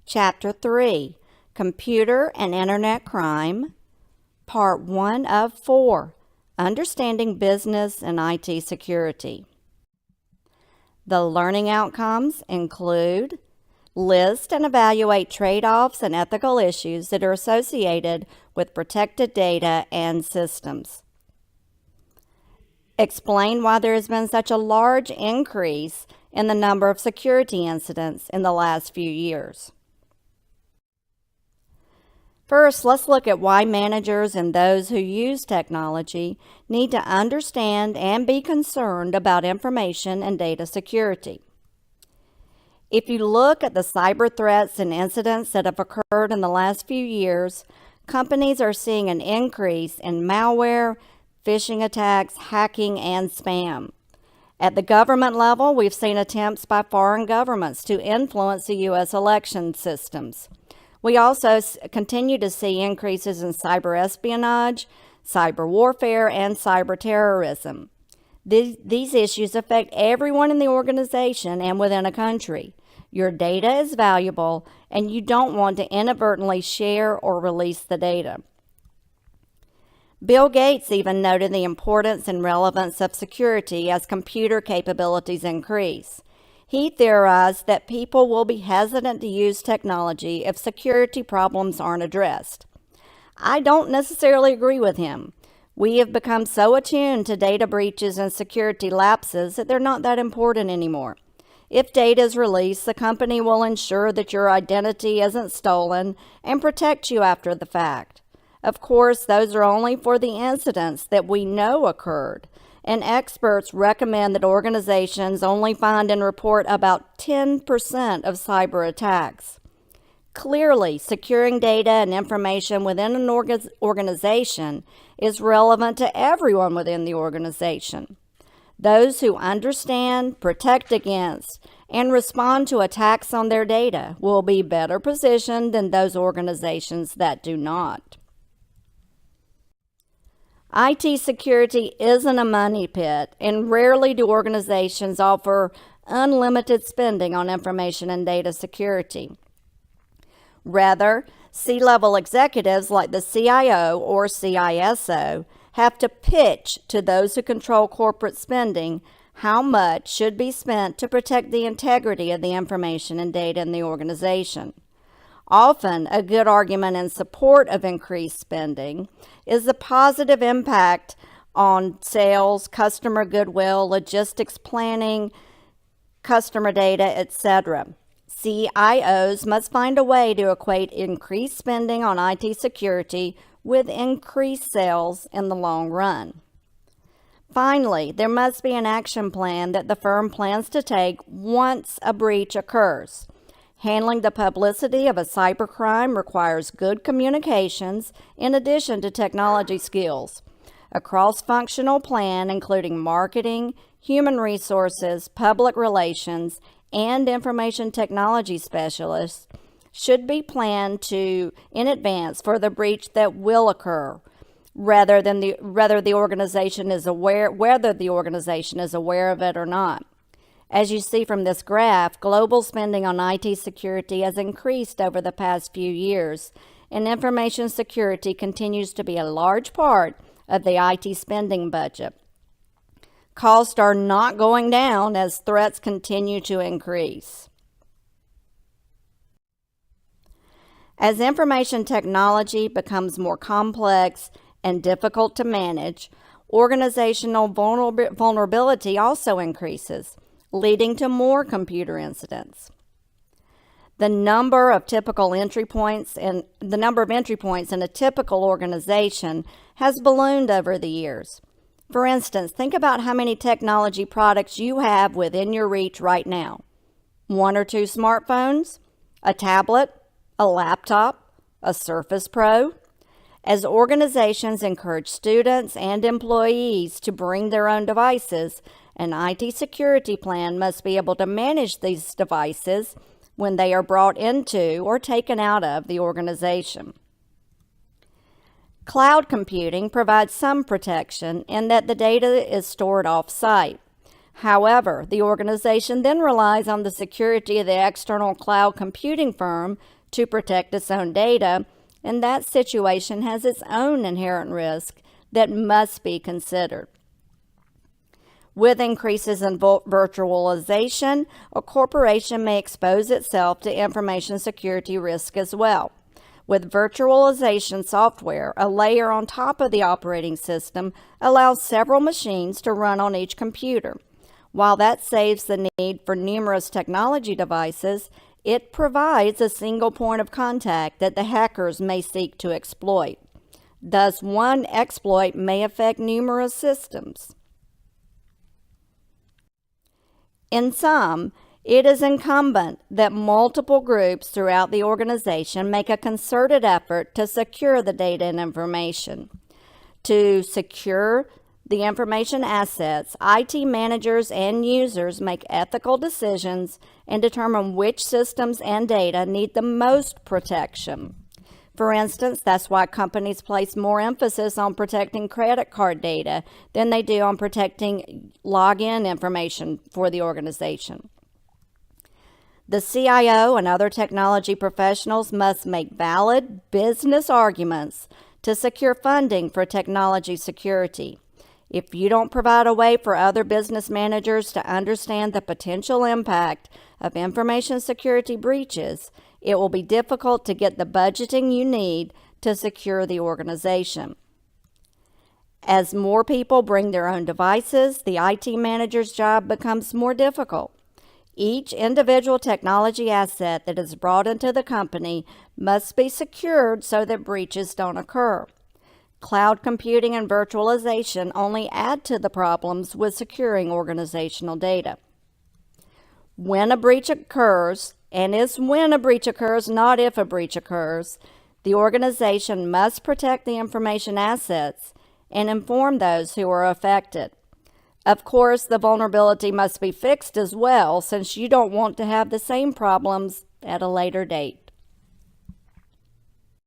Chapter 3, Computer and Internet Crime, Part 1 of 4, Understanding Business and IT Security. The learning outcomes include list and evaluate trade-offs and ethical issues that are associated with protected data and systems. Explain why there has been such a large increase in the number of security incidents in the last few years. First, let's look at why managers and those who use technology need to understand and be concerned about information and data security. If you look at the cyber threats and incidents that have occurred in the last few years, companies are seeing an increase in malware, phishing attacks, hacking, and spam. At the government level, we've seen attempts by foreign governments to influence the U.S. election systems. We also continue to see increases in cyber espionage, cyber warfare, and cyber terrorism. These issues affect everyone in the organization and within a country. Your data is valuable, and you don't want to inadvertently share or release the data. Bill Gates even noted the importance and relevance of security as computer capabilities increase. He theorized that people will be hesitant to use technology if security problems aren't addressed. I don't necessarily agree with him. We have become so attuned to data breaches and security lapses that they're not that important anymore. If data is released, the company will ensure that your identity isn't stolen and protect you after the fact. Of course, those are only for the incidents that we know occurred, and experts recommend that organizations only find and report about 10% of cyber attacks. Clearly, securing data and information within an organization is relevant to everyone within the organization. Those who understand, protect against, and respond to attacks on their data will be better positioned than those organizations that do not. IT security isn't a money pit, and rarely do organizations offer unlimited spending on information and data security. Rather, C-level executives like the CIO or CISO have to pitch to those who control corporate spending how much should be spent to protect the integrity of the information and data in the organization. Often, a good argument in support of increased spending is the positive impact on sales, customer goodwill, logistics planning, customer data, etc. CIOs must find a way to equate increased spending on IT security with increased sales in the long run. Finally, there must be an action plan that the firm plans to take once a breach occurs. Handling the publicity of a cybercrime requires good communications in addition to technology skills. A cross-functional plan including marketing, human resources, public relations, and information technology specialists should be planned in advance for the breach that will occur, whether the organization is aware of it or not. As you see from this graph, global spending on IT security has increased over the past few years, and information security continues to be a large part of the IT spending budget. Costs are not going down as threats continue to increase. As information technology becomes more complex and difficult to manage, organizational vulnerability also increases, leading to more computer incidents. The number of entry points in a typical organization has ballooned over the years. For instance, think about how many technology products you have within your reach right now. 1 or 2 smartphones, a tablet, a laptop, a Surface Pro. As organizations encourage students and employees to bring their own devices, an IT security plan must be able to manage these devices when they are brought into or taken out of the organization. Cloud computing provides some protection in that the data is stored off-site. However, the organization then relies on the security of the external cloud computing firm to protect its own data, and that situation has its own inherent risk that must be considered. With increases in virtualization, a corporation may expose itself to information security risk as well. With virtualization software, a layer on top of the operating system allows several machines to run on each computer. While that saves the need for numerous technology devices, it provides a single point of contact that the hackers may seek to exploit. Thus, one exploit may affect numerous systems. In sum, it is incumbent that multiple groups throughout the organization make a concerted effort to secure the data and information. To secure the information assets, IT managers and users make ethical decisions and determine which systems and data need the most protection. For instance, that's why companies place more emphasis on protecting credit card data than they do on protecting login information for the organization. The CIO and other technology professionals must make valid business arguments to secure funding for technology security. If you don't provide a way for other business managers to understand the potential impact of information security breaches, it will be difficult to get the budgeting you need to secure the organization. As more people bring their own devices, the IT manager's job becomes more difficult. Each individual technology asset that is brought into the company must be secured so that breaches don't occur. Cloud computing and virtualization only add to the problems with securing organizational data. When a breach occurs, and it's when a breach occurs, not if a breach occurs, the organization must protect the information assets and inform those who are affected. Of course, the vulnerability must be fixed as well, since you don't want to have the same problems at a later date.